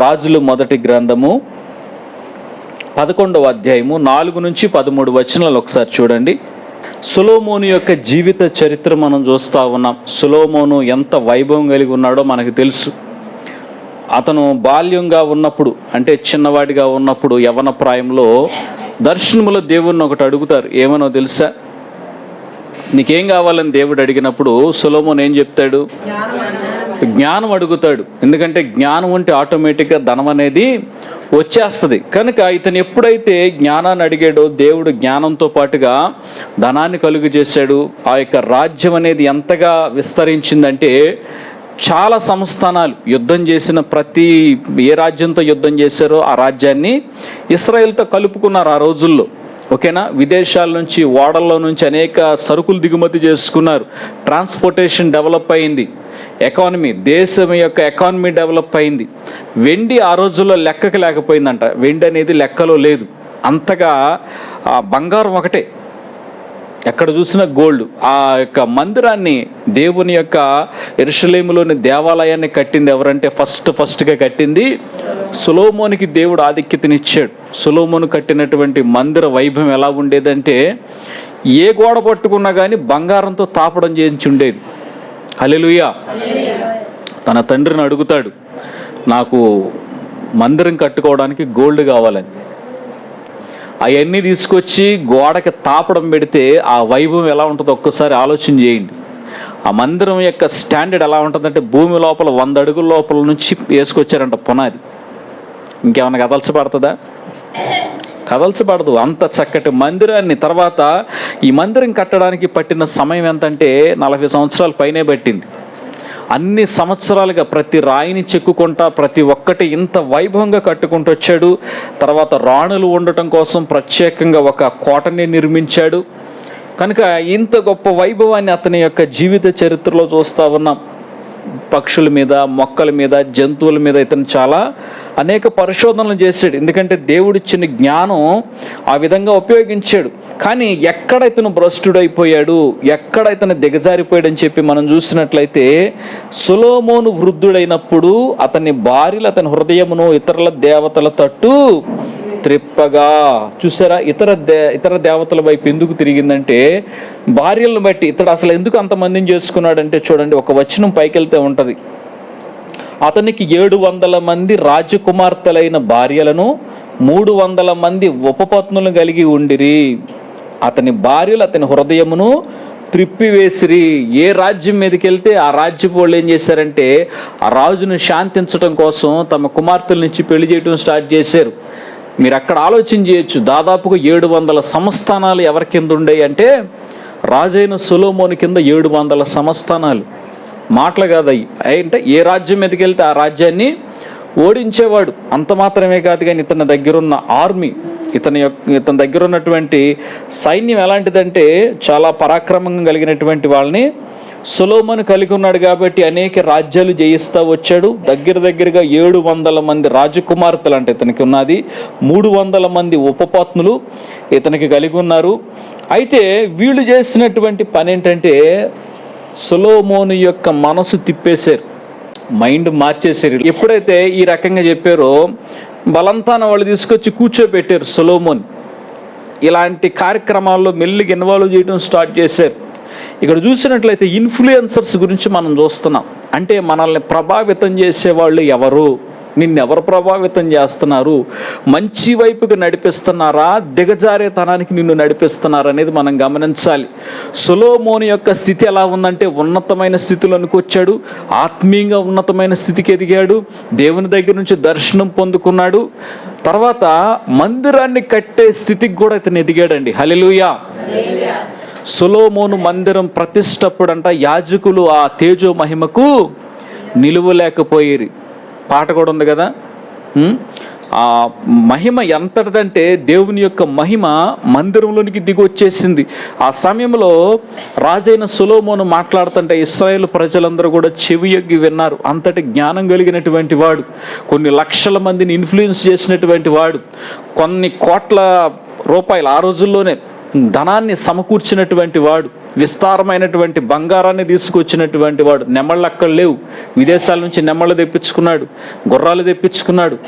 రాజులు మొదటి గ్రంథము 11వ అధ్యాయము 4 నుంచి 13 వచనాలు ఒకసారి చూడండి. సొలొమోను యొక్క జీవిత చరిత్ర మనం చూస్తూ ఉన్నాం. సొలొమోను ఎంత వైభవం కలిగి ఉన్నాడో మనకు తెలుసు. అతను బాల్యంగా ఉన్నప్పుడు, అంటే చిన్నవాడిగా ఉన్నప్పుడు, యవ్వన ప్రాయంలో దర్శనములో దేవుణ్ణి ఒకటి అడుగుతారు. ఏమనో తెలుసా? నీకేం కావాలని దేవుడు అడిగినప్పుడు సొలొమోను ఏం చెప్తాడు? జ్ఞానం అడుగుతాడు. ఎందుకంటే జ్ఞానం అంటే ఆటోమేటిక్గా ధనం అనేది వచ్చేస్తుంది. కనుక ఇతను ఎప్పుడైతే జ్ఞానాన్ని అడిగాడో దేవుడు జ్ఞానంతో పాటుగా ధనాన్ని కలుగు చేశాడు. ఆ యొక్క రాజ్యం అనేది ఎంతగా విస్తరించిందంటే చాలా సంస్థానాలు యుద్ధం చేసిన ఏ రాజ్యంతో యుద్ధం చేశారో ఆ రాజ్యాన్ని ఇశ్రాయేలుతో కలుపుకున్నారు ఆ రోజుల్లో. ఓకేనా? విదేశాల నుంచి, ఓడల్లో నుంచి అనేక సరుకులు దిగుమతి చేసుకున్నారు. ట్రాన్స్పోర్టేషన్ డెవలప్ అయింది. ఎకానమీ, దేశం యొక్క ఎకానమీ డెవలప్ అయింది. వెండి ఆ రోజుల్లో లెక్కకి లేకపోయిందంట. వెండి అనేది లెక్కలో లేదు. అంతగా బంగారం ఒకటే, ఎక్కడ చూసినా గోల్డ్. ఆ యొక్క మందిరాన్ని, దేవుని యొక్క యెరూషలేములోని దేవాలయాన్ని కట్టింది ఎవరంటే ఫస్ట్గా కట్టింది సొలొమోనుకి దేవుడు ఆధిక్యతనిచ్చాడు. సొలొమోను కట్టినటువంటి మందిర వైభవం ఎలా ఉండేదంటే ఏ గోడ పట్టుకున్నా కానీ బంగారంతో తాపడం చేయించి ఉండేది. హల్లెలూయా. తన తండ్రిని అడుగుతాడు, నాకు మందిరం కట్టుకోవడానికి గోల్డ్ కావాలని. అవన్నీ తీసుకొచ్చి గోడకి తాపడం పెడితే ఆ వైభవం ఎలా ఉంటుందో ఒక్కసారి ఆలోచన చేయండి. ఆ మందిరం యొక్క స్టాండర్డ్ ఎలా ఉంటుందంటే భూమి లోపల 100 అడుగుల లోపల నుంచి వేసుకొచ్చారంట పునాది. ఇంకేమన్నా కదల్చబడుతుందా? కదల్చబడదు. అంత చక్కటి మందిరాన్ని. తర్వాత ఈ మందిరం కట్టడానికి పట్టిన సమయం ఎంతంటే 40 సంవత్సరాల పైనే పట్టింది. అన్ని సంవత్సరాలుగా ప్రతి రాయిని చెక్కుకుంటా ప్రతి ఒక్కటి ఇంత వైభవంగా కట్టుకుంటూ వచ్చాడు. తర్వాత రాణులు ఉండటం కోసం ప్రత్యేకంగా ఒక కోటని నిర్మించాడు. కనుక ఇంత గొప్ప వైభవాన్ని అతని యొక్క జీవిత చరిత్రలో చూస్తూ ఉన్నాం. పక్షుల మీద, మొక్కల మీద, జంతువుల మీద ఇతను చాలా అనేక పరిశోధనలు చేశాడు. ఎందుకంటే దేవుడిచ్చిన జ్ఞానం ఆ విధంగా ఉపయోగించాడు. కానీ ఎక్కడ ఇతను భ్రష్టుడైపోయాడు, ఎక్కడ ఇతను దిగజారిపోయాడు అని చెప్పి మనం చూసినట్లయితే సొలొమోను వృద్ధుడైనప్పుడు అతని భార్యలు అతని హృదయమును ఇతరుల దేవతల తట్టు త్రిప్పగా. చూసారా? ఇతర దేవతల వైపు ఎందుకు తిరిగిందంటే భార్యలను బట్టి. ఇతడు అసలు ఎందుకు అంతమందిని చేసుకున్నాడంటే చూడండి, ఒక వచనం పైకి వెళ్తే ఉంటుంది. అతనికి 700 మంది రాజకుమార్తెలైన భార్యలను 300 మంది ఉపపత్నులను కలిగి ఉండిరి. అతని భార్యలు అతని హృదయమును త్రిప్పివేసిరి. ఏ రాజ్యం మీదకి వెళ్తే ఆ రాజ్యపు వాళ్ళు ఏం చేశారంటే ఆ రాజును శాంతించడం కోసం తమ కుమార్తెల నుంచి పెళ్లి చేయడం స్టార్ట్ చేశారు. మీరు అక్కడ ఆలోచన చేయొచ్చు. దాదాపుగా 700 సంస్థానాలు ఎవరి కింద ఉండేవి అంటే రాజైన సొలొమోను కింద 700 సంస్థానాలు. మాటలు కాదు అవి. అంటే ఏ రాజ్యం మీదకి వెళ్తే ఆ రాజ్యాన్ని ఓడించేవాడు. అంత మాత్రమే కాదు కానీ ఇతని దగ్గరున్న ఆర్మీ, ఇతని దగ్గర ఉన్నటువంటి సైన్యం ఎలాంటిదంటే చాలా పరాక్రమంగా కలిగినటువంటి వాళ్ళని సొలొమోను కలిగి ఉన్నాడు. కాబట్టి అనేక రాజ్యాలు జయిస్తూ వచ్చాడు. దగ్గరగా 700 మంది రాజకుమార్తెలు అంటే ఇతనికి ఉన్నది. 300 మంది ఉపపత్నులు ఇతనికి కలిగి ఉన్నారు. అయితే వీళ్ళు చేసినటువంటి పని ఏంటంటే సొలొమోను యొక్క మనసు తిప్పేశారు, మైండ్ మార్చేశారు. ఎప్పుడైతే ఈ రకంగా చెప్పారో బలంతాన వాళ్ళు తీసుకొచ్చి కూర్చోబెట్టారు సొలొమోను. ఇలాంటి కార్యక్రమాల్లో మెల్లిగా ఇన్వాల్వ్ చేయడం స్టార్ట్ చేశారు. ఇక్కడ చూసినట్లయితే ఇన్ఫ్లుయెన్సర్స్ గురించి మనం చూస్తున్నాం. అంటే మనల్ని ప్రభావితం చేసేవాళ్ళు ఎవరు, నిన్నెవరు ప్రభావితం చేస్తున్నారు, మంచి వైపుకి నడిపిస్తున్నారా, దిగజారేతనానికి నిన్ను నడిపిస్తున్నారా అనేది మనం గమనించాలి. సొలొమోను యొక్క స్థితి ఎలా ఉందంటే ఉన్నతమైన స్థితిలోనికి వచ్చాడు, ఆత్మీయంగా ఉన్నతమైన స్థితికి ఎదిగాడు, దేవుని దగ్గర నుంచి దర్శనం పొందుకున్నాడు. తర్వాత మందిరాన్ని కట్టే స్థితికి కూడా ఇతను ఎదిగాడండి. హల్లెలూయా. సొలొమోను మందిరం ప్రతిష్టప్పుడంట యాజకులు ఆ తేజో మహిమకు నిలువలేకపోయేరి. పాట కూడా ఉంది కదా. ఆ మహిమ ఎంతటిదంటే దేవుని యొక్క మహిమ మందిరంలోనికి దిగి వచ్చేసింది. ఆ సమయంలో రాజైన సొలొమోను మాట్లాడుతుంటే ఇశ్రాయేలు ప్రజలందరూ కూడా చెవియొగ్గి విన్నారు. అంతటి జ్ఞానం కలిగినటువంటి వాడు, కొన్ని లక్షల మందిని ఇన్ఫ్లుయెన్స్ చేసినటువంటి వాడు, కొన్ని కోట్ల రూపాయలు ఆ రోజుల్లోనే ధనాన్ని సమకూర్చినటువంటి వాడు. విస్తారమైనటువంటి బంగారాన్ని తీసుకొచ్చినటువంటి వాడు. నెమళ్ళు అక్కడ లేవు, విదేశాల నుంచి నెమళ్ళు తెప్పించుకున్నాడు, గుర్రాలు తెప్పించుకున్నాడు,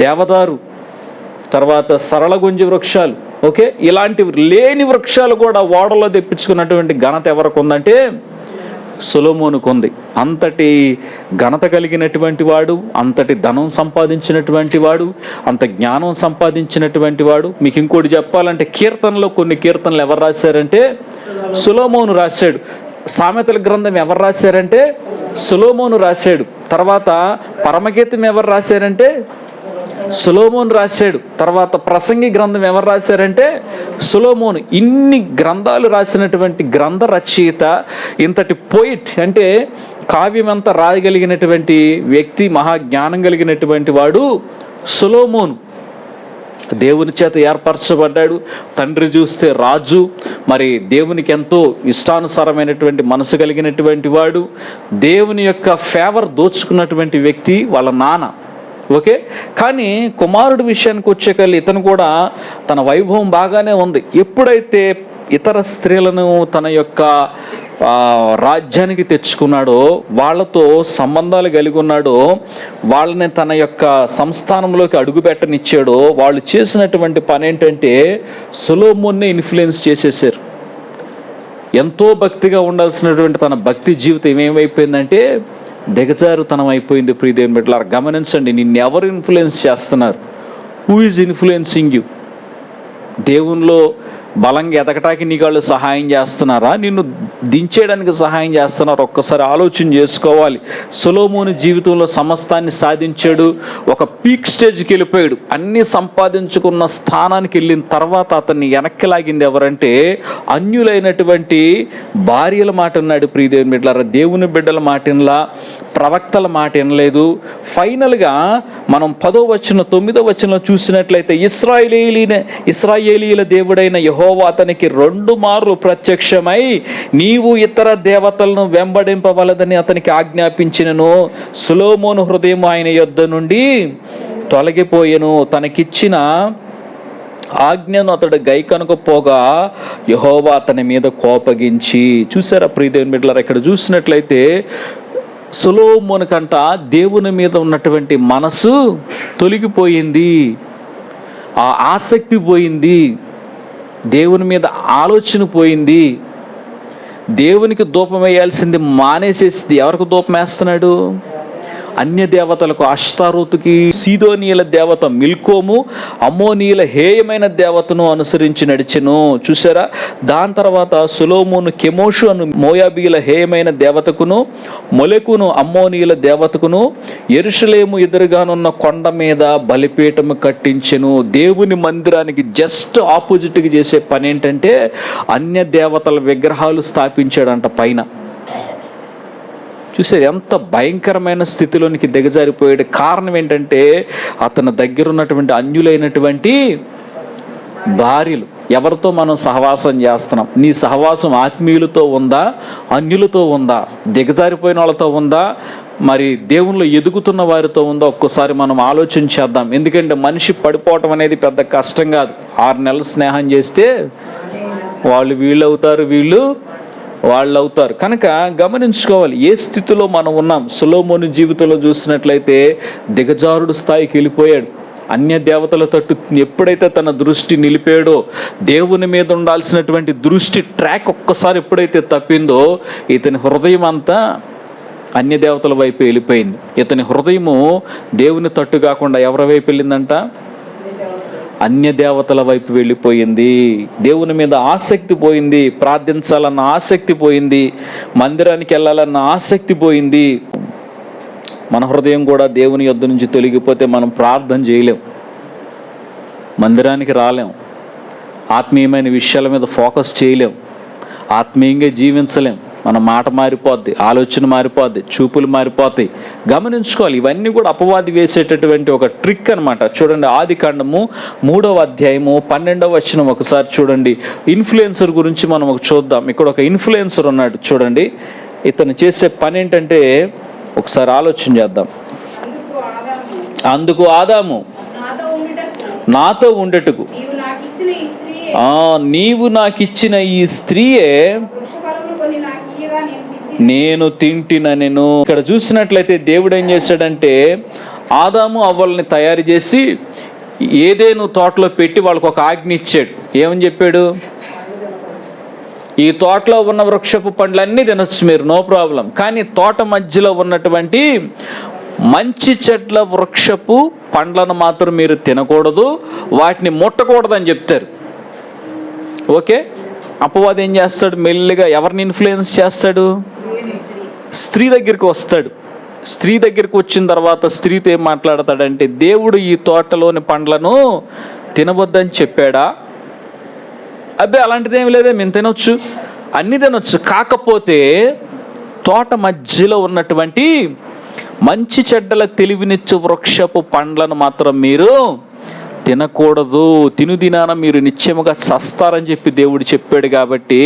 దేవదారు, తర్వాత సరళగుంజి వృక్షాలు, ఓకే, ఇలాంటివి లేని వృక్షాలు కూడా ఓడలో తెప్పించుకున్నటువంటి ఘనత ఎవరికి ఉందంటే సొలొమోనుకు ఉంది. అంతటి ఘనత కలిగినటువంటి వాడు, అంతటి ధనం సంపాదించినటువంటి వాడు, అంత జ్ఞానం సంపాదించినటువంటి వాడు. మీకు ఇంకోటి చెప్పాలంటే కీర్తనలో కొన్ని కీర్తనలు ఎవరు రాశారంటే సొలొమోను రాశాడు. సామెతల గ్రంథం ఎవరు రాశారంటే సొలొమోను రాశాడు. తర్వాత పరమగీతం ఎవరు రాశారంటే సొలొమోను రాశాడు. తర్వాత ప్రసంగి గ్రంథం ఎవరు రాశారంటే సొలొమోను. ఇన్ని గ్రంథాలు రాసినటువంటి గ్రంథ రచయిత, ఇంతటి పోయిట్ అంటే కావ్యం అంతా రాయగలిగినటువంటి వ్యక్తి, మహాజ్ఞానం కలిగినటువంటి వాడు సొలొమోను. దేవుని చేత ఏర్పరచబడ్డాడు. తండ్రి చూస్తే రాజు, మరి దేవునికి ఎంతో ఇష్టానుసారమైనటువంటి మనసు కలిగినటువంటి వాడు, దేవుని యొక్క ఫేవర్ దోచుకున్నటువంటి వ్యక్తి వాళ్ళ నాన్న, ఓకే. కానీ కుమారుడి విషయానికి వచ్చేకల్లి ఇతను కూడా తన వైభవం బాగానే ఉంది. ఎప్పుడైతే ఇతర స్త్రీలను తన యొక్క రాజ్యానికి తెచ్చుకున్నాడో, వాళ్ళతో సంబంధాలు కలిగి ఉన్నాడో, వాళ్ళని తన యొక్క సంస్థానంలోకి అడుగుపెట్టనిచ్చాడో, వాళ్ళు చేసినటువంటి పని ఏంటంటే సొలొమోన్నే ఇన్ఫ్లుయెన్స్ చేసేసారు. ఎంతో భక్తిగా ఉండాల్సినటువంటి తన భక్తి జీవితం ఏమైపోయిందంటే దిగజారుతనం అయిపోయింది. ప్రియదేవుని బిడ్డలారా గమనించండి, నిన్ను ఎవరు ఇన్ఫ్లుయెన్స్ చేస్తున్నారు? Who is influencing you? దేవునిలో బలంగా ఎదగటానికి నీ వాళ్ళు సహాయం చేస్తున్నారా, నిన్ను దించేయడానికి సహాయం చేస్తున్నారా? ఒక్కసారి ఆలోచన చేసుకోవాలి. సొలొమోను జీవితంలో సమస్తాన్ని సాధించాడు, ఒక పీక్ స్టేజ్కి వెళ్ళిపోయాడు. అన్నీ సంపాదించుకున్న స్థానానికి వెళ్ళిన తర్వాత అతన్ని వెనక్కి లాగింది ఎవరంటే అన్యులైనటువంటి భార్యల మాట విన్నాడు. ప్రియదేవుని బిడ్డలారా, దేవుని బిడ్డల మాట వినలా, ప్రవక్తల మాట వినలేదు. ఫైనల్గా మనం 10వ వచనం 9వ వచనంలో చూసినట్లయితే ఇశ్రాయేలీయుల దేవుడైన యెహోవా అతనికి 2 మార్లు ప్రత్యక్షమై నీవు ఇతర దేవతలను వెంబడింపవలదని అతనికి ఆజ్ఞాపించినను. సొలొమోను హృదయం ఆయన యొద్ద నుండి తొలగిపోయెను, తనకిచ్చిన ఆజ్ఞను అతడు గైకొనకపోగా యెహోవా అతని మీద కోపగించి. చూసారా ప్రియదేవుని బిడ్డలారా, ఇక్కడ చూసినట్లయితే సొలొమోను కంట దేవుని మీద ఉన్నటువంటి మనసు తొలగిపోయింది, ఆ ఆసక్తి పోయింది, దేవుని మీద ఆలోచన పోయింది. దేవునికి ధూపం వేయాల్సింది మానేసేసింది. ఎవరికి ధూపం వేస్తున్నాడు? అన్య దేవతలకు, అష్తారోతుకి, సీదోనీయుల దేవత మిల్కోము, అమ్మోనీయుల హేయమైన దేవతను అనుసరించి నడిచెను. చూసారా? దాని తర్వాత సొలొమోను కెమోషు అను మోయాబీల హేయమైన దేవతకును, మొలెకును అమ్మోనీయుల దేవతకును యెరూషలేము ఎదురుగానున్న కొండ మీద బలిపీఠము కట్టించెను. దేవుని మందిరానికి జస్ట్ ఆపోజిట్గా చేసే పని ఏంటంటే అన్య దేవతల విగ్రహాలు స్థాపించాడంట పైన. చూసారు ఎంత భయంకరమైన స్థితిలోనికి దిగజారిపోయాడు. కారణం ఏంటంటే అతని దగ్గర ఉన్నటువంటి అన్యులైనటువంటి భార్యలు. ఎవరితో మనం సహవాసం చేస్తున్నాం? నీ సహవాసం ఆత్మీయులతో ఉందా, అన్యులతో ఉందా, దిగజారిపోయిన వాళ్ళతో ఉందా, మరి దేవుళ్ళు ఎదుగుతున్న వారితో ఉందో ఒక్కసారి మనం ఆలోచన చేద్దాం. ఎందుకంటే మనిషి పడిపోవటం అనేది పెద్ద కష్టం కాదు. 6 నెలలు స్నేహం చేస్తే వాళ్ళు వీళ్ళు అవుతారు, వీళ్ళు వాళ్ళు అవుతారు. కనుక గమనించుకోవాలి ఏ స్థితిలో మనం ఉన్నాం. సొలొమోను జీవితంలో చూసినట్లయితే దిగజారుడు స్థాయికి వెళ్ళిపోయాడు. అన్య దేవతల తట్టు ఎప్పుడైతే తన దృష్టి నిలిపాడో, దేవుని మీద ఉండాల్సినటువంటి దృష్టి ట్రాక్ ఒక్కసారి ఎప్పుడైతే తప్పిందో, ఇతని హృదయం అంతా అన్య దేవతల వైపు వెళ్ళిపోయింది. ఇతని హృదయము దేవుని తట్టు కాకుండా ఎవరి వైపు వెళ్ళిందంట? అన్య దేవతల వైపు వెళ్ళిపోయింది. దేవుని మీద ఆసక్తి పోయింది, ప్రార్థించాలన్న ఆసక్తి పోయింది, మందిరానికి వెళ్ళాలన్న ఆసక్తి పోయింది. మన హృదయం కూడా దేవుని యొద్ద నుంచి తొలగిపోతే మనం ప్రార్థన చేయలేం, మందిరానికి రాలేం, ఆత్మీయమైన విషయాల మీద ఫోకస్ చేయలేం, ఆత్మీయంగా జీవించలేం. మన మాట మారిపోద్ది, ఆలోచన మారిపోద్ది, చూపులు మారిపోతాయి. గమనించుకోవాలి. ఇవన్నీ కూడా అపవాది వేసేటటువంటి ఒక ట్రిక్ అనమాట. చూడండి, ఆదికాండము 3వ అధ్యాయము 12వ వచనం ఒకసారి చూడండి. ఇన్ఫ్లుయెన్సర్ గురించి మనం చూద్దాం. ఇక్కడ ఒక ఇన్ఫ్లుయెన్సర్ ఉన్నాడు. చూడండి, ఇతను చేసే పని ఏంటంటే ఒకసారి ఆలోచన చేద్దాం. అందుకు ఆదాము నాతో ఉండేటకు నీవు నాకు ఇచ్చిన ఈ స్త్రీయే నేను తింటినెను. ఇక్కడ చూసినట్లయితే దేవుడు ఏం చేశాడంటే ఆదాము అవ్వల్ని తయారు చేసి ఏదేను తోటలో పెట్టి వాళ్ళకు ఒక ఆజ్ఞ ఇచ్చాడు. ఏమని చెప్పాడు? ఈ తోటలో ఉన్న వృక్షపు పండ్లన్నీ తినొచ్చు మీరు, నో ప్రాబ్లం, కానీ తోట మధ్యలో ఉన్నటువంటి మంచి చెట్ల వృక్షపు పండ్లను మాత్రం మీరు తినకూడదు, వాటిని ముట్టకూడదు అని చెప్తారు. ఓకే, అపవాది ఏం చేస్తాడు? మెల్లిగా ఎవరిని ఇన్ఫ్లుయెన్స్ చేస్తాడు? స్త్రీ దగ్గరికి వస్తాడు. స్త్రీ దగ్గరికి వచ్చిన తర్వాత స్త్రీతో ఏం మాట్లాడతాడంటే, దేవుడు ఈ తోటలోని పండ్లను తినవద్దని చెప్పాడా? అబ్బే అలాంటిది ఏమి లేదే, మేము తినొచ్చు, అన్నీ తినొచ్చు, కాకపోతే తోట మధ్యలో ఉన్నటువంటి మంచి చెడ్డల తెలివినిచ్చు వృక్షపు పండ్లను మాత్రం మీరు తినకూడదు, తినుదినాన మీరు నిత్యముగా చస్తారని చెప్పి దేవుడు చెప్పాడు. కాబట్టి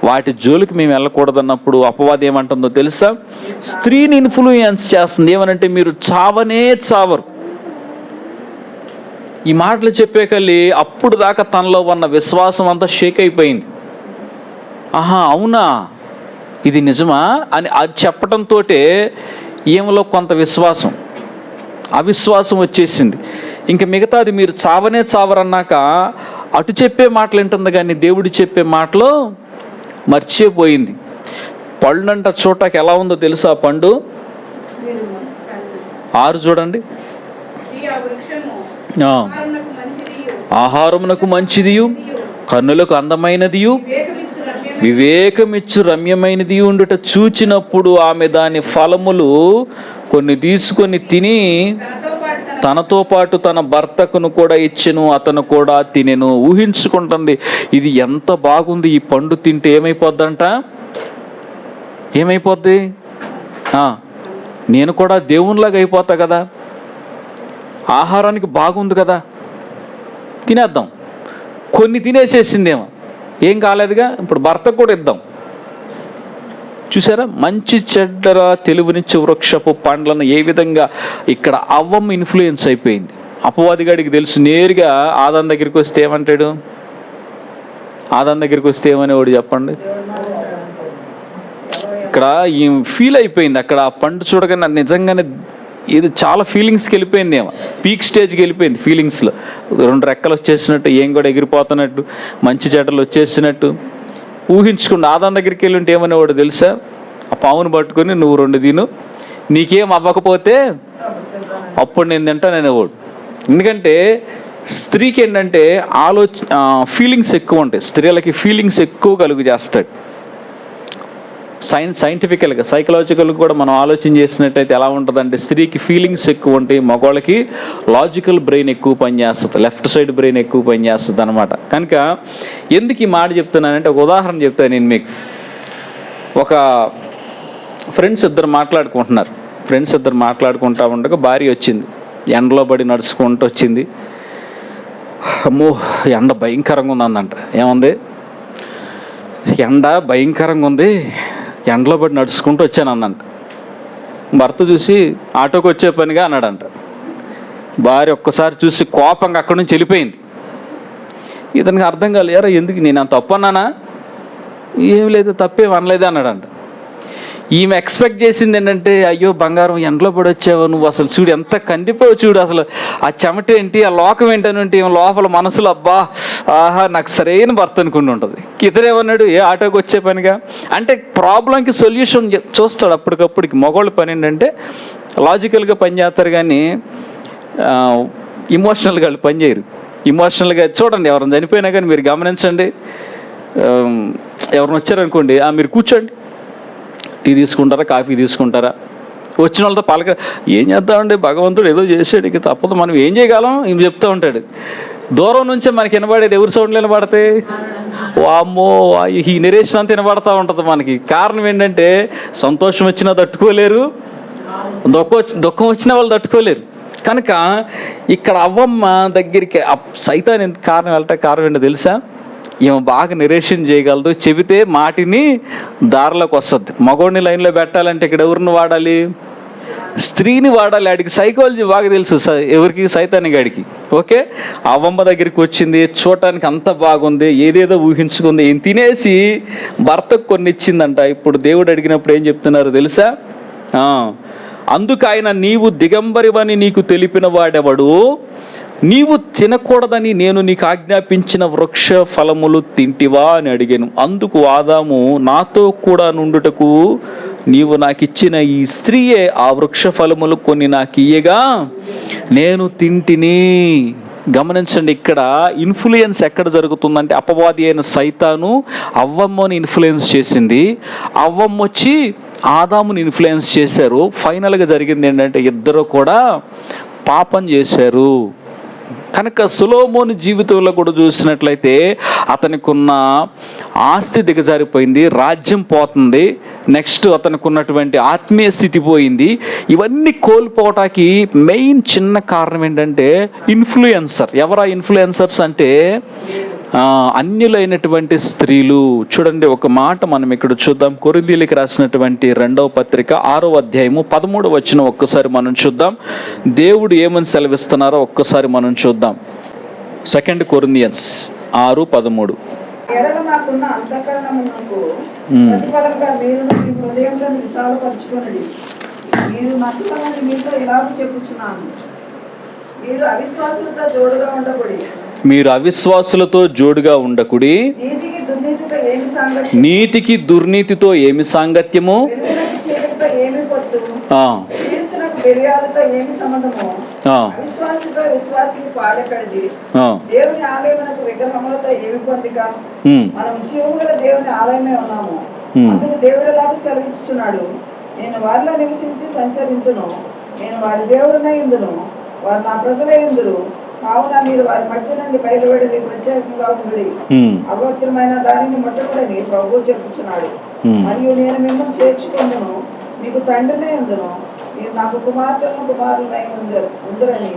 వాటి జోలికి మేము వెళ్ళకూడదు అన్నప్పుడు అపవాది ఏమంటుందో తెలుసా? స్త్రీని ఇన్ఫ్లుయెన్స్ చేస్తుంది. ఏమనంటే మీరు చావనే చావరు. ఈ మాటలు చెప్పేకల్లి అప్పుడు దాకా తనలో ఉన్న విశ్వాసం అంతా షేక్ అయిపోయింది. ఆహా అవునా, ఇది నిజమా అని అది చెప్పడంతో ఈమెలో కొంత విశ్వాసం, అవిశ్వాసం వచ్చేసింది. ఇంకా మిగతాది మీరు చావనే చావరన్నాక అటు చెప్పే మాటలు వింటుంది కానీ దేవుడు చెప్పే మాటలు మర్చిపోయింది. పండంట చూడటానికి ఎలా ఉందో తెలుసా? పండు 6 చూడండి. ఆహారమునకు మంచిదియు, కన్నులకు అందమైనదియు, వివేకమిచ్చు రమ్యమైనది ఉండుట చూచినప్పుడు ఆమె దాని ఫలములు కొన్ని తీసుకొని తిని తనతో పాటు తన భర్తకును కూడా ఇచ్చెను, అతను కూడా తినెను. ఊహించుకుంటుంది, ఇది ఎంత బాగుంది, ఈ పండు తింటే ఏమైపోద్దంట? ఏమైపోద్ది? నేను కూడా దేవునిలాగా అయిపోతా కదా, ఆహారానికి బాగుంది కదా, తినేద్దాం. కొన్ని తినేసేసిందేమో, ఏం కాలేదుగా, ఇప్పుడు భర్తకు కూడా ఇద్దాం. చూసారా, మంచి చెడ్డర తెలుగునిచ్చే వృక్షపు పండ్లను ఏ విధంగా ఇక్కడ అవ్వం ఇన్ఫ్లుయెన్స్ అయిపోయింది. అపవాదిగాడికి తెలుసు, నేరుగా ఆదాం దగ్గరికి వస్తే ఏమంటాడు? ఆదాం దగ్గరికి వస్తే ఏమనేవాడు చెప్పండి? ఇక్కడ ఈ ఫీల్ అయిపోయింది. అక్కడ ఆ పండు చూడగానే నిజంగానే ఇది చాలా ఫీలింగ్స్కి వెళ్ళిపోయింది, ఏమో పీక్ స్టేజ్కి వెళ్ళిపోయింది. ఫీలింగ్స్లో 2 రెక్కలు వచ్చేసినట్టు, ఏం కూడా ఎగిరిపోతున్నట్టు, మంచి చెడ్డలు వచ్చేసినట్టు ఊహించుకుంటూ ఆదాం దగ్గరికి వెళ్ళి ఉంటే ఏమనేవాడు తెలుసా? ఆ పావును పట్టుకొని నువ్వు 2 తిను, నీకేం అవ్వకపోతే అప్పుడు నేను తింటాననేవాడు. ఎందుకంటే స్త్రీకి ఏంటంటే ఫీలింగ్స్ ఎక్కువ ఉంటాయి. స్త్రీలకి ఫీలింగ్స్ ఎక్కువ కలుగు చేస్తాడు. సైంటిఫికల్గా సైకలాజికల్గా కూడా మనం ఆలోచన చేసినట్టయితే ఎలా ఉంటుందంటే, స్త్రీకి ఫీలింగ్స్ ఎక్కువ ఉంటాయి, మగవాళ్ళకి లాజికల్ బ్రెయిన్ ఎక్కువ పనిచేస్తుంది, లెఫ్ట్ సైడ్ బ్రెయిన్ ఎక్కువ పనిచేస్తుంది అనమాట. కనుక ఎందుకు ఈ మాట చెప్తున్నానంటే, ఒక ఉదాహరణ చెప్తాను నేను మీకు. ఒక ఫ్రెండ్స్ ఇద్దరు మాట్లాడుకుంటా ఉండగా భార్య వచ్చింది, ఎండలో పడి నడుచుకుంటూ వచ్చింది. అమ్మో ఎండ భయంకరంగా ఉంది అందంట. ఏముంది? ఎండ భయంకరంగా ఉంది, ఎండలో పడి నడుచుకుంటూ వచ్చాను అందంట. భర్త చూసి ఆటోకి వచ్చే పనిగా అన్నాడంట. భార్య ఒక్కసారి చూసి కోపంగా అక్కడి నుంచి వెళ్ళిపోయింది. ఇతనికి అర్థం కాలేదు, ఎరా ఎందుకు, నేను అంత తప్పు అన్నానా? ఏం లేదు, తప్పేం అనలేదే అన్నాడంట. ఈమె ఎక్స్పెక్ట్ చేసింది ఏంటంటే, అయ్యో బంగారం ఎండలో పడి వచ్చావు నువ్వు, అసలు చూడు ఎంత కందిపోవు, చూడు అసలు ఆ చెమట ఏంటి, ఆ లోకం ఏంటనంటే ఈమె లోపల మనసులో అబ్బా ఆహా నాకు సరైన భర్త అనుకుని ఉంటుంది. ఇతరేమన్నాడు, ఏ ఆటోకి వచ్చే పనిగా అంటే ప్రాబ్లంకి సొల్యూషన్ చూస్తాడు అప్పటికప్పటికి. మగవాళ్ళ పని ఏంటంటే లాజికల్గా పనిచేస్తారు కానీ ఇమోషనల్గా వాళ్ళు పనిచేయరు. ఇమోషనల్గా చూడండి, ఎవరైనా చనిపోయినా కానీ మీరు గమనించండి, ఎవరైనా వచ్చారనుకోండి, మీరు కూర్చోండి, టీ తీసుకుంటారా, కాఫీ తీసుకుంటారా, వచ్చిన వాళ్ళతో పలక ఏం చేద్దామండి, భగవంతుడు ఏదో చేసాడు, ఇక తప్పదు, మనం ఏం చేయగలం ఈమె చెప్తూ ఉంటాడు. దూరం నుంచే మనకి వినబడేది ఎవరి సౌండ్లు వినబడతాయి? వామ్మో ఈ నిరేషన్ అంతా వినబడతా ఉంటుంది మనకి. కారణం ఏంటంటే సంతోషం వచ్చినా తట్టుకోలేరు, దుఃఖం వచ్చినా వాళ్ళు తట్టుకోలేరు. కనుక ఇక్కడ అవ్వమ్మ దగ్గరికి సైతాన్ ఎంత కారణం వెళ్ళటం కారణం ఏంటో తెలుసా? ఈమె బాగా నిరేషన్ చేయగలదు, చెబితే మాటిని దారిలోకి వస్తుంది. మగోడిని లైన్లో పెట్టాలంటే ఇక్కడ ఎవరిని వాడాలి? స్త్రీని వాడాలి. ఆడికి సైకాలజీ బాగా తెలుసు, ఎవరికి? సైతాని గాడికి. ఓకే, అవ్వమ్మ దగ్గరికి వచ్చింది, చూడటానికి అంత బాగుంది, ఏదేదో ఊహించుకుంది, ఏం తినేసి భర్తకు కొన్ని ఇచ్చిందంట. ఇప్పుడు దేవుడు అడిగినప్పుడు ఏం చెప్తున్నారు తెలుసా? అందుకు ఆయన, నీవు దిగంబరివని నీకు తెలిపిన వాడెవడు? నీవు తినకూడదని నేను నీకు ఆజ్ఞాపించిన వృక్ష ఫలములు తింటివా అని అడిగాను. అందుకు ఆదాము, నాతో కూడా నుండుటకు నీవు నాకు ఇచ్చిన ఈ స్త్రీయే ఆ వృక్ష ఫలములు కొన్ని నాకు ఇయ్యగా నేను తింటిని. గమనించండి, ఇక్కడ ఇన్ఫ్లుయెన్స్ ఎక్కడ జరుగుతుందంటే, అపవాది అయిన సైతాను అవ్వమ్మని ఇన్ఫ్లుయెన్స్ చేసింది, అవ్వమ్మ వచ్చి ఆదాముని ఇన్ఫ్లుయెన్స్ చేశారు. ఫైనల్గా జరిగింది ఏంటంటే, ఇద్దరు కూడా పాపం చేశారు. కనుక సొలొమోను జీవితంలో కూడా చూసినట్లయితే అతనికి ఉన్న ఆస్తి దిగజారిపోయింది, రాజ్యం పోతుంది, నెక్స్ట్ అతనికి ఉన్నటువంటి ఆత్మీయ స్థితి పోయింది. ఇవన్నీ కోల్పోవటానికి మెయిన్ చిన్న కారణం ఏంటంటే ఇన్ఫ్లుయెన్సర్. ఎవరా ఇన్ఫ్లుయెన్సర్స్ అంటే అన్యులైనటువంటి స్త్రీలు. చూడండి, ఒక మాట మనం ఇక్కడ చూద్దాం. కొరింథీయులకు రాసినటువంటి 2వ పత్రిక 6వ అధ్యాయము 13వ వచనం ఒక్కసారి మనం చూద్దాం. దేవుడు ఏమని సెలవిస్తున్నారో ఒక్కసారి మనం చూద్దాం. 2 కొరింథియన్స్ 6:13. మీరు అవిశ్వాసులతో జోడుగా ఉండకుడి. నీతికి దుర్నీతితో ఏమి సాంగత్యము? నేను వారిలో నివసించి సంచరింతును, నేను వారి దేవుడునై ఇందును, వారు నా ప్రజలై ఇందురు. కావున మీరు వారి మధ్య నుండి బయలువెడలి ప్రత్యేకంగా ఉండుడి, అపవిత్రమైన దానిని ముట్టకుడని ప్రభువు చెప్పుచున్నాడు. మరియు నేను మిమ్మల్ని చేర్చుకొందును, మీకు తండ్రినే ఉందును, మీరు నాకు కుమార్తెను కుమారులై ఉందరని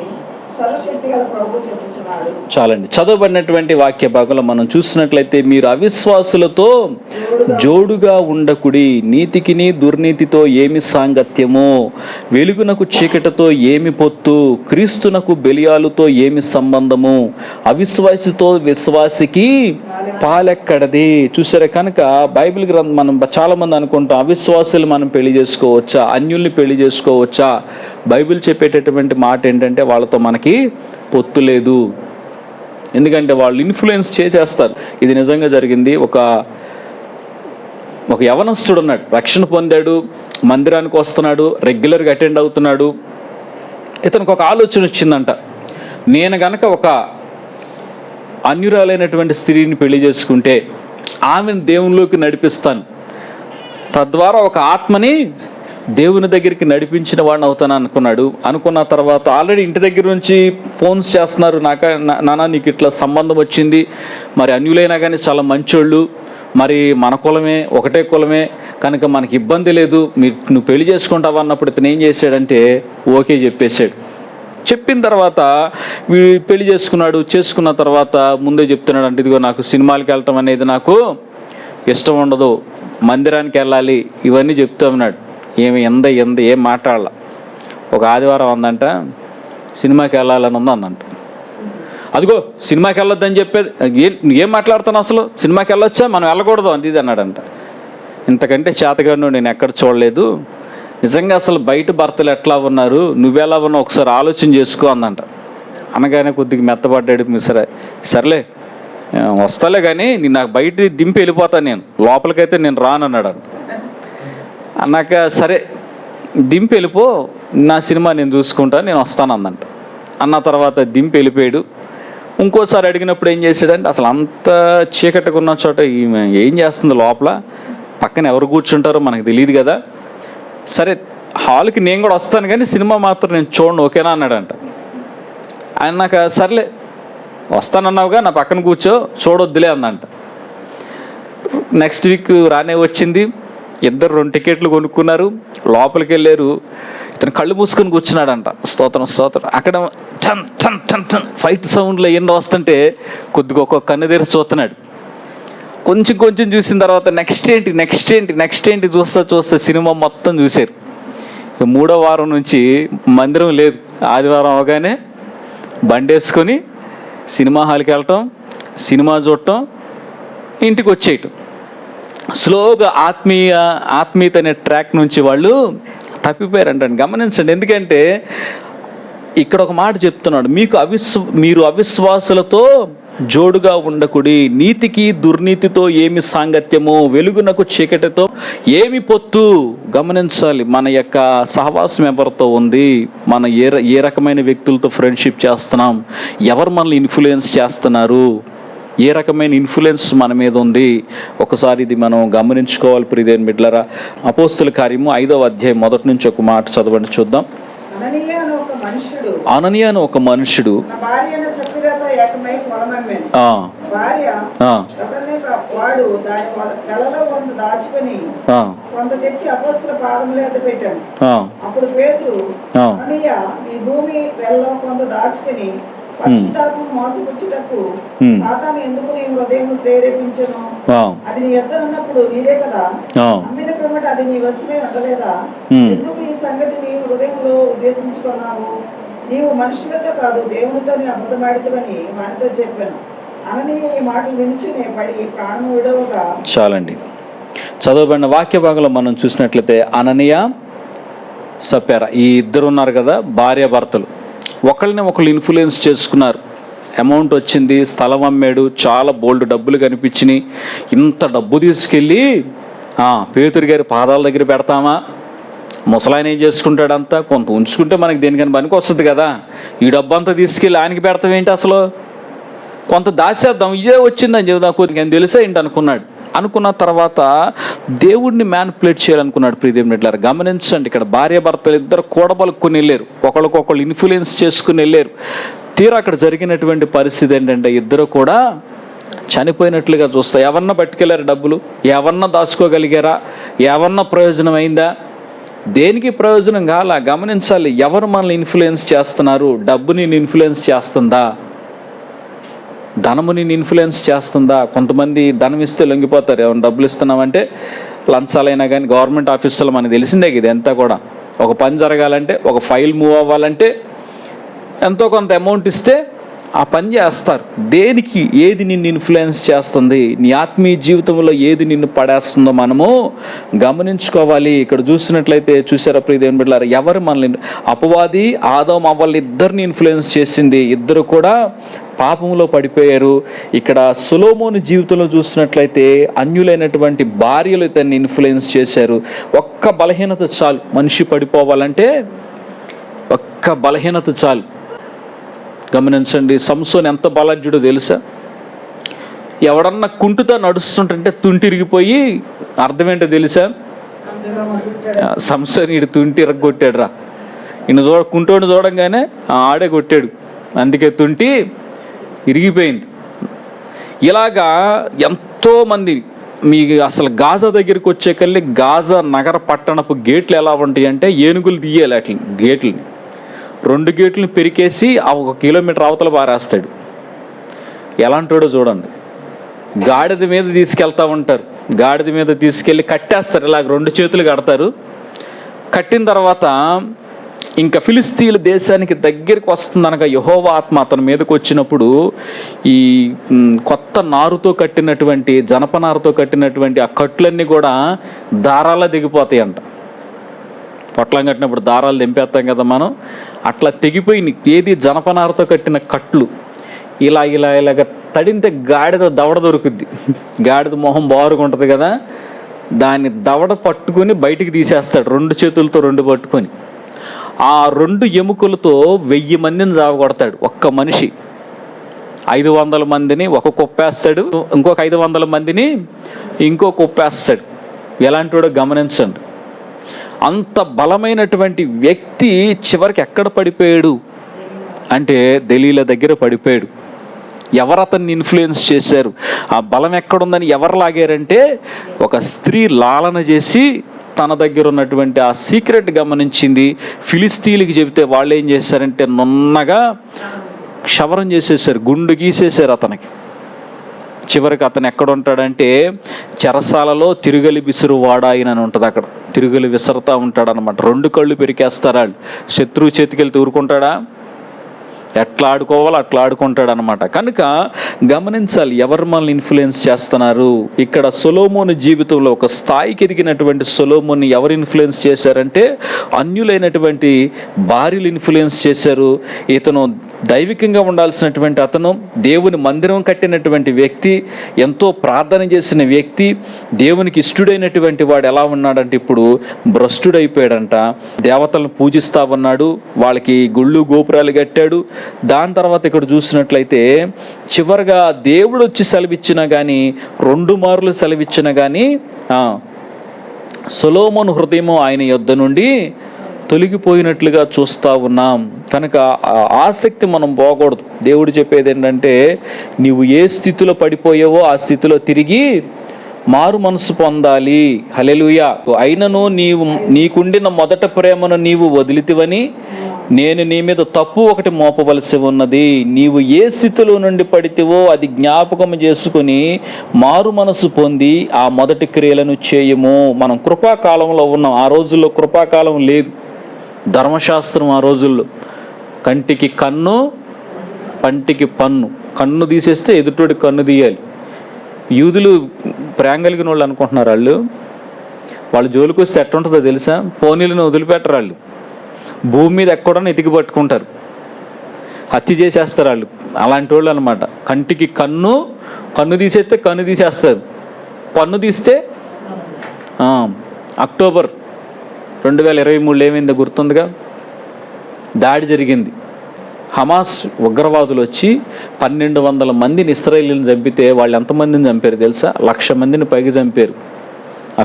సర్వశక్తి గల ప్రభువు చెప్పుచున్నాడు. చాలండి, చదవబడినటువంటి వాక్య భాగంలో మనం చూసినట్లయితే, మీరు అవిశ్వాసులతో జోడుగా ఉండకుడి, నీతికిని దుర్నీతితో ఏమి సాంగత్యము, వెలుగునకు చీకటితో ఏమి పొత్తు, క్రీస్తునకు బెలియాలుతో ఏమి సంబంధము, అవిశ్వాసితో విశ్వాసికి పాలెక్కడది. చూసారా? కనుక బైబిల్ గ్రంథం మనం చాలా మంది అనుకుంటాం, అవిశ్వాసులు మనం పెళ్లి చేసుకోవచ్చా, అన్యుల్ని పెళ్లి చేసుకోవచ్చా? బైబిల్ చెప్పేటటువంటి మాట ఏంటంటే, వాళ్ళతో మనకి పొత్తు లేదు, ఎందుకంటే వాళ్ళు ఇన్ఫ్లుయెన్స్ చేసేస్తారు. ఇది నిజంగా జరిగింది. ఒక యవనస్తుడు ఉన్నాడు, రక్షణ పొందాడు, మందిరానికి వస్తున్నాడు, రెగ్యులర్గా అటెండ్ అవుతున్నాడు. ఇతనికి ఒక ఆలోచన వచ్చిందంట, నేను గనక ఒక అన్యురాలైనటువంటి స్త్రీని పెళ్లి చేసుకుంటే ఆమెను దేవునిలోకి నడిపిస్తాను, తద్వారా ఒక ఆత్మని దేవుని దగ్గరికి నడిపించిన వాడిని అవుతాను అనుకున్నాడు. అనుకున్న తర్వాత ఆల్రెడీ ఇంటి దగ్గర నుంచి ఫోన్స్ చేస్తున్నారు, నాన్న నీకు ఇట్లా సంబంధం వచ్చింది, మరి అన్యులైనా కానీ చాలా మంచోళ్ళు, మరి మన కులమే, ఒకటే కులమే, కనుక మనకి ఇబ్బంది లేదు, నువ్వు పెళ్లి చేసుకుంటావా అన్నప్పుడు ఇతను ఏం చేశాడంటే ఓకే చెప్పేశాడు. చెప్పిన తర్వాత వీడు పెళ్లి చేసుకున్న తర్వాత ముందే చెప్తున్నాడు అంటే, ఇదిగో నాకు సినిమాలకు వెళ్ళటం అనేది నాకు ఇష్టం ఉండదు, మందిరానికి వెళ్ళాలి, ఇవన్నీ చెప్తూ ఉన్నాడు. ఏం మాట్లాడాల. ఒక ఆదివారం అందంట, సినిమాకి వెళ్ళాలని ఉందంట. అదిగో సినిమాకి వెళ్ళొద్దని చెప్పేది, ఏం మాట్లాడుతాను అసలు, సినిమాకి వెళ్ళొచ్చా, మనం వెళ్ళకూడదు అంది ఇది అన్నాడంట. ఇంతకంటే చేతగాను నేను ఎక్కడ చూడలేదు, నిజంగా అసలు బయట భర్తలు ఎట్లా ఉన్నారు, నువ్వెలా ఉన్నావు ఒకసారి ఆలోచన చేసుకో అందంట. అనగానే కొద్దిగా మెత్తపడ్డాడు. సర్లే వస్తాలే కానీ నాకు బయట దింపి వెళ్ళిపోతాను, నేను లోపలికైతే నేను రానన్నాడు. అన్నాక సరే దింపి వెళ్ళిపో, నా సినిమా నేను చూసుకుంటాను, నేను వస్తాను అందంట. అన్న తర్వాత దింపి వెళ్ళిపోయాడు. ఇంకోసారి అడిగినప్పుడు ఏం చేశాడంటే, అసలు అంత చీకటిగా ఉన్న చోట ఈమె ఏం చేస్తుంది లోపల, పక్కన ఎవరు కూర్చుంటారో మనకు తెలియదు కదా, సరే హాల్కి నేను కూడా వస్తాను కానీ సినిమా మాత్రం నేను చూడండి ఓకేనా అన్నాడంట. అన్నాక సర్లే వస్తానన్నావుగా, నా పక్కన కూర్చో, చూడొద్దులే అందంట. నెక్స్ట్ వీక్ రానే వచ్చింది, ఇద్దరు 2 టికెట్లు కొనుక్కున్నారు, లోపలికి వెళ్ళారు. ఇతను కళ్ళు మూసుకొని కూర్చున్నాడంట. స్తోత్రం. అక్కడ చన్ చన్ చన్ చన్ ఫైట్ సౌండ్లు ఎన్నో వస్తుంటే కొద్దిగా ఒక్కొక్క కన్ను తెరిచి చూస్తున్నాడు. కొంచెం చూసిన తర్వాత నెక్స్ట్ ఏంటి చూస్తా సినిమా మొత్తం చూశారు. మూడో వారం నుంచి మందిరం లేదు. ఆదివారం అవగానే బండి వేసుకొని సినిమా హాల్కి వెళ్ళటం, సినిమా చూడటం, ఇంటికి వచ్చేయటం. స్లోగా ఆత్మీయత అనే ట్రాక్ నుంచి వాళ్ళు తప్పిపోయారంటండి. గమనించండి, ఎందుకంటే ఇక్కడ ఒక మాట చెప్తున్నాడు, మీరు అవిశ్వాసులతో జోడుగా ఉండకుడి, నీతికి దుర్నీతితో ఏమి సాంగత్యము, వెలుగునకు చీకటితో ఏమి పొత్తు. గమనించాలి, మన యొక్క సహవాసం ఎవరితో ఉంది, మన ఏ రకమైన వ్యక్తులతో ఫ్రెండ్షిప్ చేస్తున్నాం, ఎవరు మనల్ని ఇన్ఫ్లుయెన్స్ చేస్తున్నారు, ఏ రకమైన ఇన్ఫ్లుయెన్స్ మన మీద ఉంది, ఒకసారి ఇది మనం గమనించుకోవాలి. ప్రియమైన బిడ్డలారా, అపోస్తుల కార్యము 5వ అధ్యాయం మొదటి నుంచి ఒక మాట చదవండి చూద్దాం. అననీయ అని ఒక మనుషుడు కొంత తెచ్చి అపోస్తలుల పాదముల యొద్ద పెట్టాను. అప్పుడు పేతురు, అననీయ, నీ భూమి వెల్లో కొంత దాచుకుని పరిశుద్ధాత్మను మోసపుచ్చుటకు సాతాను ఎందుకు నీ హృదయం ప్రేరేపించను? అది నీ యొద్ద ఉన్నప్పుడు నీదే కదా, అమ్మిన పిమ్మట అది నీ వశమే ఉండలేదా? ఎందుకు ఈ సంగతి నీ హృదయంలో ఉద్దేశించుకున్నావు? నీవు మనుషులతో కాదు దేవునితో నీ అబద్ధమాడితవని వానితో చెప్పాను. అననీయ ఈ మాటలు వినుచునే పడి ప్రాణము విడవగా. చాలండి, చదవబడిన వాక్య భాగంలో మనం చూసినట్లయితే అననీయ, సప్ఫీరా ఈ ఇద్దరు ఉన్నారు కదా, భార్యాభర్తలు. ఒకళ్ళని ఒకళ్ళు ఇన్ఫ్లుయెన్స్ చేసుకున్నారు. అమౌంట్ వచ్చింది, స్థలం అమ్మాడు, చాలా బోల్డ్ డబ్బులు కనిపించినాయి. ఇంత డబ్బు తీసుకెళ్ళి పేతురు గారి పాదాల దగ్గర పెడతామా? ముసలాయన ఏం చేసుకుంటాడంతా, కొంత ఉంచుకుంటే మనకి దేనికని పనికి వస్తుంది కదా. ఈ డబ్బు అంతా తీసుకెళ్ళి ఆయనకి పెడతాం ఏంటి, అసలు కొంత దాచేద్దాం, ఇదే వచ్చిందని చెబుదాం, కొద్దిగా తెలుసా ఏంటి అనుకున్న తర్వాత దేవుడిని మ్యానిపులేట్ చేయాలనుకున్నాడు. ప్రియదేవుని బిడ్డలారా, గమనించండి, ఇక్కడ భార్యాభర్తలు ఇద్దరు కూడబలుక్కుని వెళ్ళారు, ఒకళ్ళకొకళ్ళు ఇన్ఫ్లుయెన్స్ చేసుకుని వెళ్ళారు. తీరా అక్కడ జరిగినటువంటి పరిస్థితి ఏంటంటే ఇద్దరు కూడా చనిపోయినట్లుగా చూస్తా. ఎవరన్నా పట్టుకెళ్ళారు డబ్బులు, ఎవరన్నా దాచుకోగలిగారా, ఎవరన్నా ప్రయోజనం అయిందా? దేనికి ప్రయోజనం కాలా. గమనించాలి, ఎవరు మనల్ని ఇన్ఫ్లుయెన్స్ చేస్తున్నారు? డబ్బు నేను ఇన్ఫ్లుయెన్స్ చేస్తుందా? ధనము నేను ఇన్ఫ్లుయెన్స్ చేస్తుందా? కొంతమంది ధనం ఇస్తే లొంగిపోతారు. ఏమైనా డబ్బులు ఇస్తున్నామంటే లంచాలైనా కానీ గవర్నమెంట్ ఆఫీసులో మనకు తెలిసిందే ఇది అంతా కూడా. ఒక పని జరగాలంటే, ఒక ఫైల్ మూవ్ అవ్వాలంటే ఎంతో కొంత అమౌంట్ ఇస్తే ఆ పని చేస్తారు. దేనికి, ఏది నిన్ను ఇన్ఫ్లుయెన్స్ చేస్తుంది, నీ ఆత్మీయ జీవితంలో ఏది నిన్ను పడేస్తుందో మనము గమనించుకోవాలి. ఇక్కడ చూసినట్లయితే చూసారా ప్రియదేవుని బిడ్డలారా, ఎవరు మనల్ని, అపవాది ఆదాము అవ్వల్ని ఇద్దరిని ఇన్ఫ్లుయెన్స్ చేసింది. ఇద్దరు కూడా పాపంలో పడిపోయారు. ఇక్కడ సొలొమోను జీవితంలో చూసినట్లయితే అన్యులైనటువంటి భార్యలు ఇతన్ని ఇన్ఫ్లుయెన్స్ చేశారు. ఒక్క బలహీనత చాలు మనిషి పడిపోవాలంటే, ఒక్క బలహీనత చాలు. గమనించండి, సంసోన్ ఎంత బలాఢ్యుడో తెలుసా? ఎవడన్నా కుంటుతో నడుస్తుంటే తుంటిరిగిపోయి అర్థమేంటో తెలుసా? సంసోన్ ఈడు తుంటి ఇరగొట్టాడు రా. ఈయన కుంటోని చూడంగానే ఆడే కొట్టాడు, అందుకే తుంటి ఇరిగిపోయింది. ఇలాగా ఎంతోమంది, మీకు అసలు గాజా దగ్గరికి వచ్చేకల్లి గాజా నగర పట్టణపు గేట్లు ఎలా ఉంటాయి అంటే, ఏనుగులు తీయాలి అట్లని గేట్లని, 2 గేట్లను పెరికేసి 1 కిలోమీటర్ అవతల పారేస్తాడు. ఎలాంటోడో చూడండి. గాడిద మీద తీసుకెళ్తా ఉంటారు, గాడిద మీద తీసుకెళ్ళి కట్టేస్తారు, ఇలాగ 2 చేతులు కడతారు. కట్టిన తర్వాత ఇంకా ఫిలిస్తీన్ల దేశానికి దగ్గరికి వస్తుందనగా యెహోవా ఆత్మ అతని మీదకి వచ్చినప్పుడు ఈ కొత్త నారుతో కట్టినటువంటి, జనపనారుతో కట్టినటువంటి ఆ కట్లన్నీ కూడా దారాల్లో దిగిపోతాయి అంట. పొట్లం కట్టినప్పుడు దారాలు దింపేస్తాం కదా మనం, అట్లా తెగిపోయి ఏది జనపనారతో కట్టిన కట్లు ఇలాగ తడింతే గాడిద దవడ దొరుకుద్ది. గాడిద మొహం బారుగా ఉంటుంది కదా, దాన్ని దవడ పట్టుకొని బయటికి తీసేస్తాడు 2 చేతులతో 2 పట్టుకొని. ఆ 2 ఎముకలతో 1000 మందిని జావగొడతాడు ఒక్క మనిషి. 500 మందిని ఒక కుప్పేస్తాడు, ఇంకొక 500 మందిని ఇంకో కుప్పేస్తాడు. ఎలాంటి వాడో గమనించండి. అంత బలమైనటువంటి వ్యక్తి చివరికి ఎక్కడ పడిపోయాడు అంటే దెలీలా దగ్గర పడిపోయాడు. ఎవరు అతన్ని ఇన్ఫ్లుయెన్స్ చేశారు, ఆ బలం ఎక్కడుందని ఎవరు లాగారంటే, ఒక స్త్రీ లాలన చేసి తన దగ్గర ఉన్నటువంటి ఆ సీక్రెట్ గమనించింది. ఫిలిస్తీన్లకి చెబితే వాళ్ళు ఏం చేశారంటే నున్నగా క్షవరం చేసేసారు, గుండు గీసేశారు అతనికి. చివరికి అతను ఎక్కడ ఉంటాడంటే చెరసాలలో తిరుగలి విసురువాడాయన అని ఉంటుంది. అక్కడ తిరుగలి విసరుతూ ఉంటాడు అనమాట. 2 కళ్ళు పెరికేస్తారు వాళ్ళు. శత్రువు చేతికెళ్ళి ఊరుకుంటాడా? ఎట్లా ఆడుకోవాలో అట్లా ఆడుకుంటాడు అనమాట. కనుక గమనించాలి ఎవరు మనల్ని ఇన్ఫ్లుయెన్స్ చేస్తున్నారు. ఇక్కడ సొలొమోను జీవితంలో ఒక స్థాయికి ఎదిగినటువంటి సొలొమోన్ని ఎవరు ఇన్ఫ్లుయెన్స్ చేశారంటే అన్యులైనటువంటి భార్యలు ఇన్ఫ్లుయెన్స్ చేశారు. ఇతను దైవికంగా ఉండాల్సినటువంటి అతను, దేవుని మందిరం కట్టినటువంటి వ్యక్తి, ఎంతో ప్రార్థన చేసిన వ్యక్తి, దేవునికి ఇష్టడైనటువంటి వాడు ఎలా ఉన్నాడంటే ఇప్పుడు భ్రష్టుడైపోయాడంట. దేవతలను పూజిస్తా ఉన్నాడు, వాళ్ళకి గుళ్ళు గోపురాలు కట్టాడు. దాని తర్వాత ఇక్కడ చూసినట్లయితే చివరిగా దేవుడు వచ్చి సెలవిచ్చినా కానీ, 2 మార్లు సెలవిచ్చినా కానీ సొలొమోను హృదయము ఆయన యొద్ద నుండి తొలగిపోయినట్లుగా చూస్తూ ఉన్నాం. కనుక ఆసక్తి మనం పోకూడదు. దేవుడు చెప్పేది ఏంటంటే నీవు ఏ స్థితిలో పడిపోయావో ఆ స్థితిలో తిరిగి మారు మనసు పొందాలి. హల్లెలూయా. అయినను నీకుండిన మొదట ప్రేమను నీవు వదిలితివని నేను నీ మీద తప్పు ఒకటి మోపవలసి ఉన్నది. నీవు ఏ స్థితిలో నుండి పడితేవో అది జ్ఞాపకం చేసుకుని మారు మనసు పొంది ఆ మొదటి క్రియలను చేయము. మనం కృపాకాలంలో ఉన్నాం. ఆ రోజుల్లో కృపాకాలం లేదు, ధర్మశాస్త్రం ఆ రోజుల్లో. కంటికి కన్ను, పంటికి పన్ను. కన్ను తీసేస్తే ఎదుటోడి కన్ను తీయాలి. యూదులు ప్రేమ కలిగిన వాళ్ళు అనుకుంటున్నారు. వాళ్ళు జోలికి వస్తే ఎట్టుంటుందో తెలుసా? పోనీలను వదిలిపెట్టరు. వాళ్ళు భూమి మీద ఎక్కడన్నా ఎతికి పట్టుకుంటారు, హత్య చేసేస్తారు వాళ్ళు. అలాంటి వాళ్ళు అనమాట. కంటికి కన్ను, కన్ను తీసేస్తే కన్ను తీసేస్తారు, పన్ను తీస్తే అక్టోబర్ 2023 ఏమైందో గుర్తుందిగా, దాడి జరిగింది. హమాస్ ఉగ్రవాదులు వచ్చి 1200 మందిని ఇశ్రాయేలీని చంపితే వాళ్ళు ఎంతమందిని చంపారు తెలుసా? 1,00,000 మందిని పైకి చంపారు,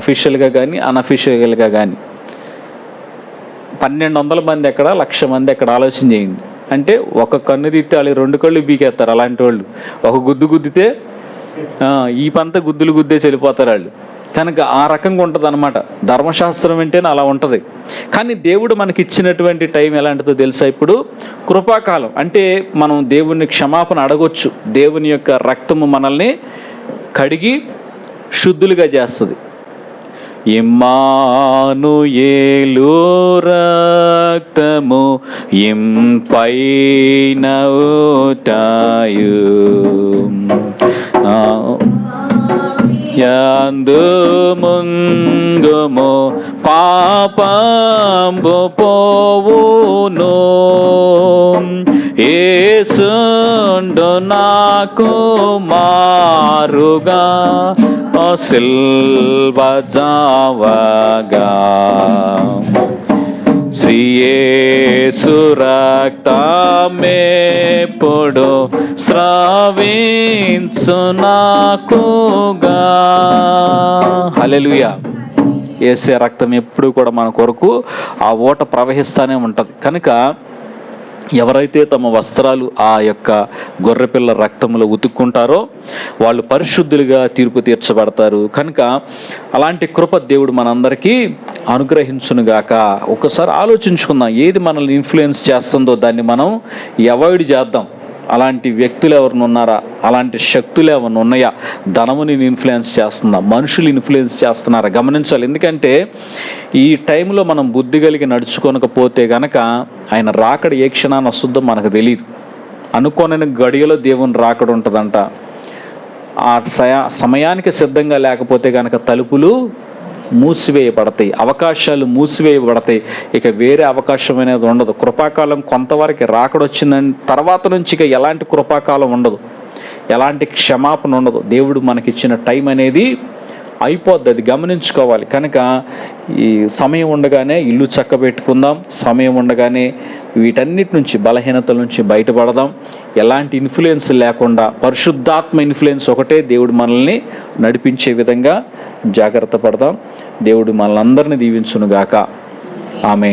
అఫీషియల్గా కానీ అన్అఫీషియల్గా కానీ. 1200 మంది ఎక్కడ, 1,00,000 మంది ఎక్కడ? ఆలోచన చేయండి. అంటే ఒక కన్ను తీస్తే వాళ్ళు 2 కళ్ళు బీకేస్తారు అలాంటి వాళ్ళు. ఒక గుద్దు గుద్దితే ఈ పంత గుద్దులు గుద్దేసి వెళ్ళిపోతారు వాళ్ళు. కనుక ఆ రకంగా ఉంటుంది అనమాట. ధర్మశాస్త్రం అంటేనే అలా ఉంటుంది. కానీ దేవుడు మనకి ఇచ్చినటువంటి టైం ఎలాంటిదో తెలుసా? ఇప్పుడు కృపాకాలం. అంటే మనం దేవుని క్షమాపణ అడగొచ్చు. దేవుని యొక్క రక్తము మనల్ని కడిగి శుద్ధులుగా చేస్తుంది. ఇమ్మానుయేలు రక్తము ఇంపైన ఊటాయు యందు ముంగుము పాపంబు పోవును యేసుండు నాకు మారుగా సిల్వ జావగా శ్రీ యేసు రక్తమెప్పుడు స్రవించు నాకుగా. హల్లెలూయా. యేసే రక్తం ఎప్పుడు కూడా మన కొరకు ఆ ఓట ప్రవహిస్తూనే ఉంటుంది. కనుక ఎవరైతే తమ వస్త్రాలు ఆ యొక్క గొర్రెపిల్ల రక్తంలో ఉతుక్కుంటారో వాళ్ళు పరిశుద్ధులుగా తీర్పు తీర్చబడతారు. కనుక అలాంటి కృప దేవుడు మనందరికీ అనుగ్రహించునుగాక. ఒకసారి ఆలోచించుకుందాం, ఏది మనల్ని ఇన్ఫ్లుయెన్స్ చేస్తుందో దాన్ని మనం అవాయిడ్ చేద్దాం. అలాంటి వ్యక్తులు ఎవరిని ఉన్నారా? అలాంటి శక్తులు ఏమైనా ఉన్నాయా? ధనముని ఇన్ఫ్లుయెన్స్ చేస్తుందా? మనుషులు ఇన్ఫ్లుయెన్స్ చేస్తున్నారా? గమనించాలి. ఎందుకంటే ఈ టైంలో మనం బుద్ధి కలిగి నడుచుకోనకపోతే గనక ఆయన రాకడ ఏ క్షణాన్ని వస్తుందో మనకు తెలియదు. అనుకోని గడియలో దేవుని రాకడ ఉంటుందంట. ఆ సమయానికి సిద్ధంగా లేకపోతే గనక తలుపులు మూసివేయబడతాయి, అవకాశాలు మూసివేయబడతాయి. ఇక వేరే అవకాశం అనేది ఉండదు. కృపాకాలం కొంతవరకు రాకడొచ్చిందని తర్వాత నుంచి ఇక ఎలాంటి కృపాకాలం ఉండదు, ఎలాంటి క్షమాపణ ఉండదు. దేవుడు మనకిచ్చిన టైం అనేది అయిపోద్ది, అది గమనించుకోవాలి. కనుక ఈ సమయం ఉండగానే ఇల్లు చక్కబెట్టుకుందాం, సమయం ఉండగానే వీటన్నిటి నుంచి, బలహీనతల నుంచి బయటపడదాం. ఎలాంటి ఇన్ఫ్లుయెన్స్ లేకుండా పరిశుద్ధాత్మ ఇన్ఫ్లుయెన్స్ ఒకటే దేవుడు మనల్ని నడిపించే విధంగా జాగ్రత్త పడదాం. దేవుడు మనల్ని అందరినీ దీవించునుగాక. ఆమేన్.